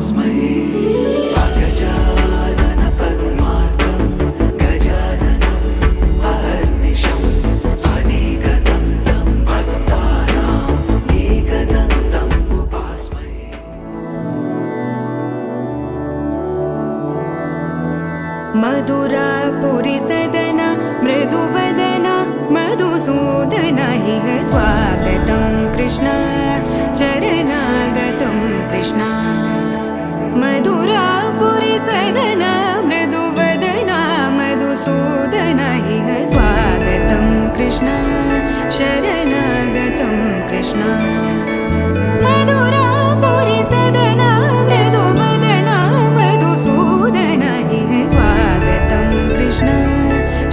उपास्महे अगजानन पद्मार्कं गजाननम् अहर्निशम् अनेकदन्तं भक्तानाम् एकदन्तम् उपास्महे। मधुरापुरी सदना मृदुवदना मधुसूदन इह स्वागतं कृष्ण चरणागतं कृष्ण। मधुरापुरी सदना मृदुवदना मधुसूदन इह स्वागतं कृष्ण शरणागतं कृष्ण। मधुरापुरी सदना मृदुवदना मधुसूदन इह स्वागतं कृष्ण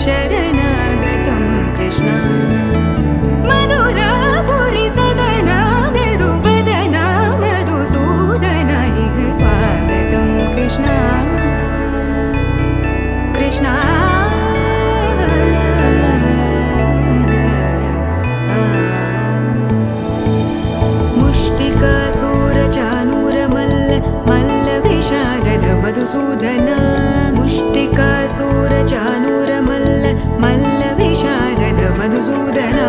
शरणागतं कृष्ण। मधुरापुरी सदना मृदुवदना मधुसूदन इह स्वागतं कृष्ण कृष्ण। मुष्टिकासूरचानूरमल्ल मल्लविशारद मधुसूदन मुष्टिकासूरचानूरमल्ल मल्लविशारद मधुसूदन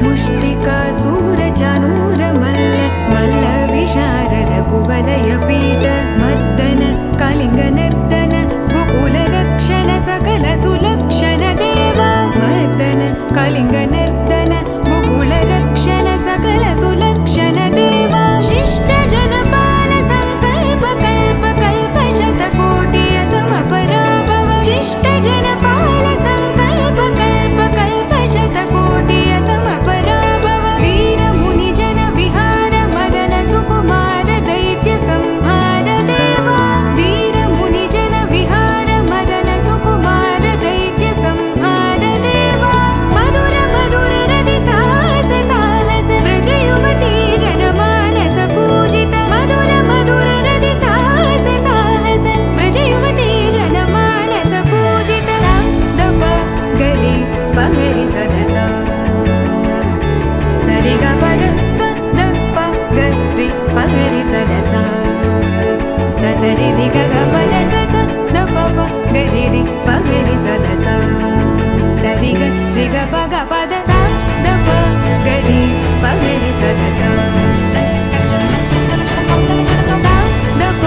मुष्टिकासूरचानूरमल्ल मल्लविशारद कुवलयपीठ मर्दन कलिङ्गनर्दन गोकुलरक्षण सकल सुलक्षण देवा मर्दन कलिङ्गनर्दन गोकुलरक्षण सकल सुलक्षण देवा शिष्ट जनपाल संकल्प कल्प कल्प शतकोटि असमपराभव शिष्ट जनपाल संकल्प कल्प कल्प शतकोटि असमपराभव वीर मुनि जन विहार मदन सुकुमार दैत्य संहार देवा वीर मुनि जन विहार मदन सुकुमार दैत्य संहार देवा मधुर मधुर रति साहस साहस व्रज युवती जनमानस पूजित मधुर मधुर रति साहस साहस व्रज युवती जनमानस पूजित दप गरि पगरि सदस सरि ग पद स द प गरि पगरि सदस स सरि रि ग ग पद स स द प प गरि रि पगरि सदस सरि ग रि ग प ग पद स द प गरि पगरि सदस स द प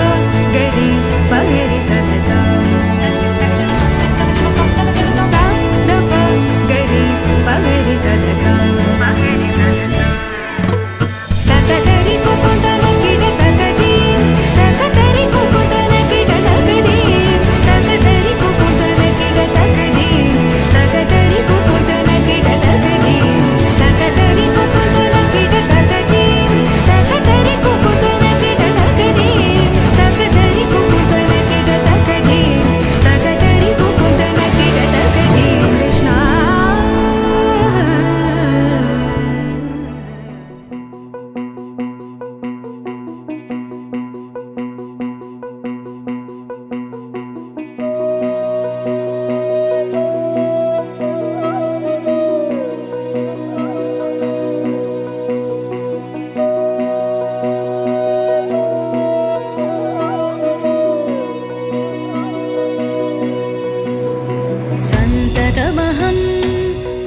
गरि पगरि सदस स द प गरि पगरि सदस तकतरि कुकुतन किट तकदीं तकतरि कुकुतन किट तकदीं तकतरि कुकुतन किट तकदीं तकतरि कुकुतन किट तकदीं तकतरि कुकुतन किट तकदीं तकतरि कुकुतन किट तकदीं तकतरि कुकुतन किट तकदीं तकतरि कुकुतन किट तकदीं कृष्ण। सन्ततमहं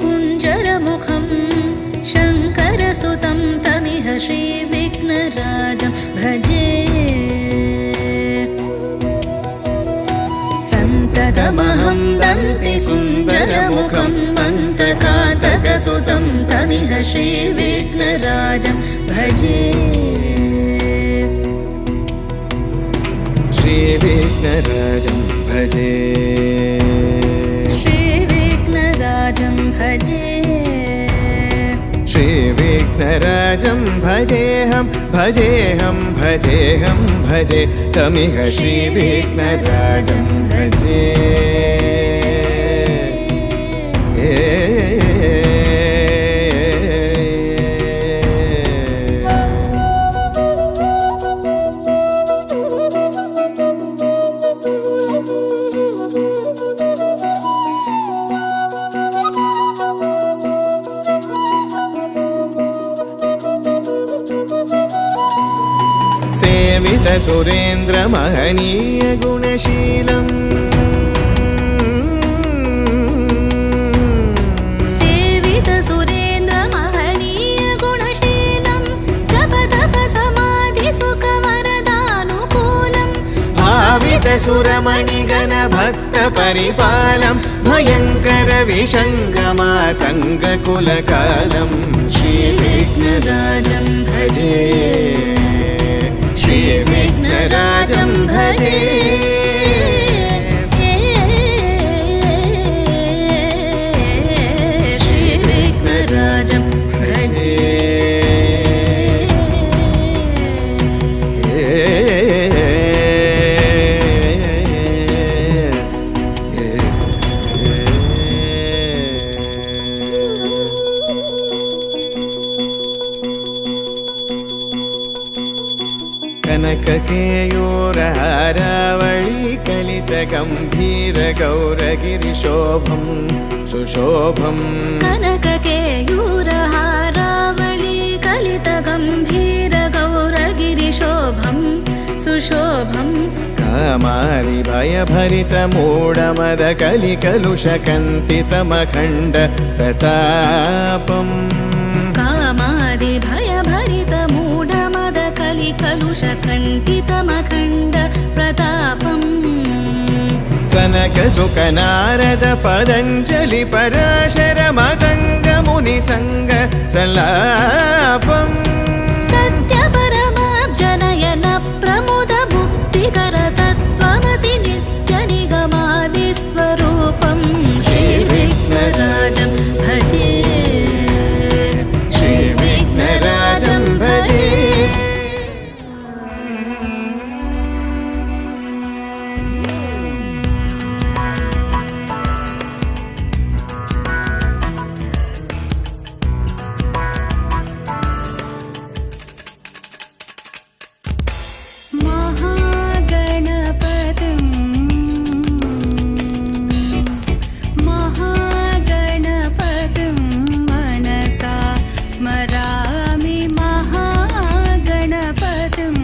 कुञ्जरमुखं शङ्करसुतं तमिह श्रीविघ्नराजं भजे। सन्ततमहं दन्तिसुन्दरमुखं मन्तकातकसुतं तमिह श्रीविघ्नराजं भजे। श्रीविघ्नराजं भजे श्रीविघ्नराजं भजे श्रीविघ्नराजं भजेऽहं भजेऽहं भजेऽहं भजे तमिह श्रीविघ्नराजं भजे। सेवित सुरेन्द्र महनीय गुणशीलम् सेवित सुरेन्द्र महनीय गुणशीलं जप तप समाधि सुख वरदानुकूलम् भावित सुरमणिगण भक्त परिपालं भयङ्कर विषङ्गमातङ्ग कुलकालं श्रीविघ्नराजं भजे श्रीविघ्नराजं भजे श्रीविघ्नराजं भजे कनककेयूरहारावळी कलितगम्भीरगौरगिरिशोभं सुशोभम् कनककेयूरहारावळी कलितगम्भीरगौरगिरिशोभं सुशोभम् कामारि भयभरितमूढमदकलिकलुषकन्तितमखण्ड प्रतापम् कामादिभयभरितमूढमदकलिकलुषकण्टितमखण्ड प्रतापम् सनकसुकनारद पतञ्जलि पराशर मतङ्गमुनिसङ्ग सल्लापम् सत्यपरमाब्जनयन प्रमुद मुक्तिकर तत्त्वमसि नित्यनिगमादिस्वरूपं श्रीविघ्नराजं भजे श्रीविघ्नराजं भजे महागणपतिं मनसा स्मरामि महागणपतिं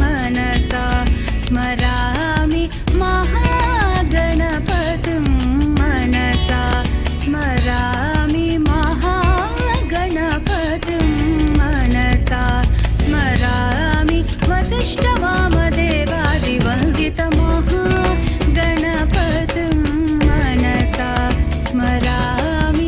मनसा स्मरामि महागणपतिं मनसा स्मरामि महागणपतिं मनसा स्मरामि वसिष्ठवामदेवादिवन्दितमहागणपतिं मनसा स्मरामि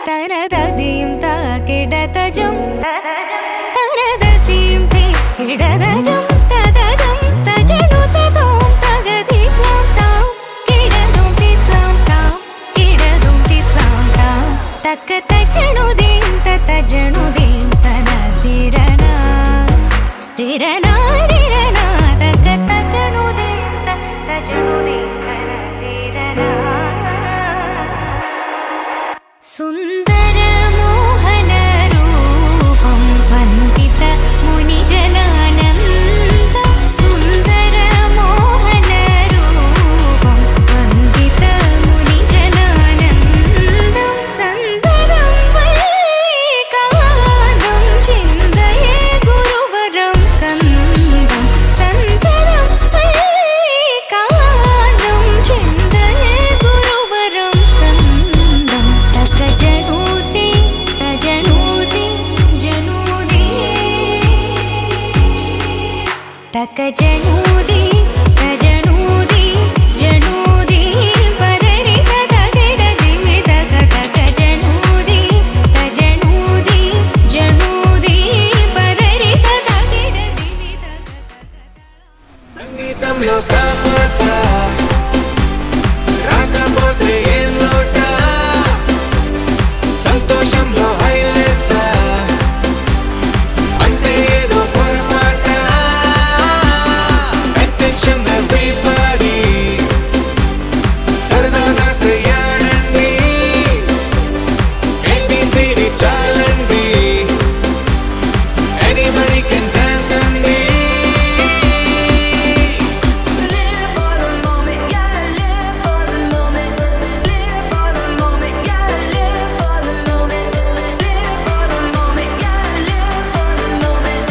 തരദതിയും താകിടതജം തരദതിയും കിടതജം തദജം തജനു തദോം തഗതിത്ലാം താം കിടതും തിത്ലാം താം കിടതും തിത്ലാം താം തക്ക തജനുദീം തജനുദീം തന തിരന തിരന തിരന തക്ക തജനുദീം തജനുദീം തന തിരന सुन्दरमोहनरूपं वन्दित मुनिजनानम् సంగీతంలో సాపస రాకపోతే ఏం లోట సంతోషంలో హైలెస్ అంటే ఏదో పొరపాట అటెన్షన్ ఎవ్రీబడీ సరదాగా చేయాలండి ABCD చాలండి ఎనీబడీ కెన్ డాన్స్ అండి Live for the moment, yeah, live for the moment. Live for the moment, yeah, live for the moment. Live for the moment, yeah, live for the moment.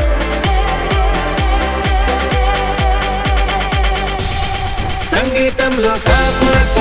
సంగీతంలో సాపస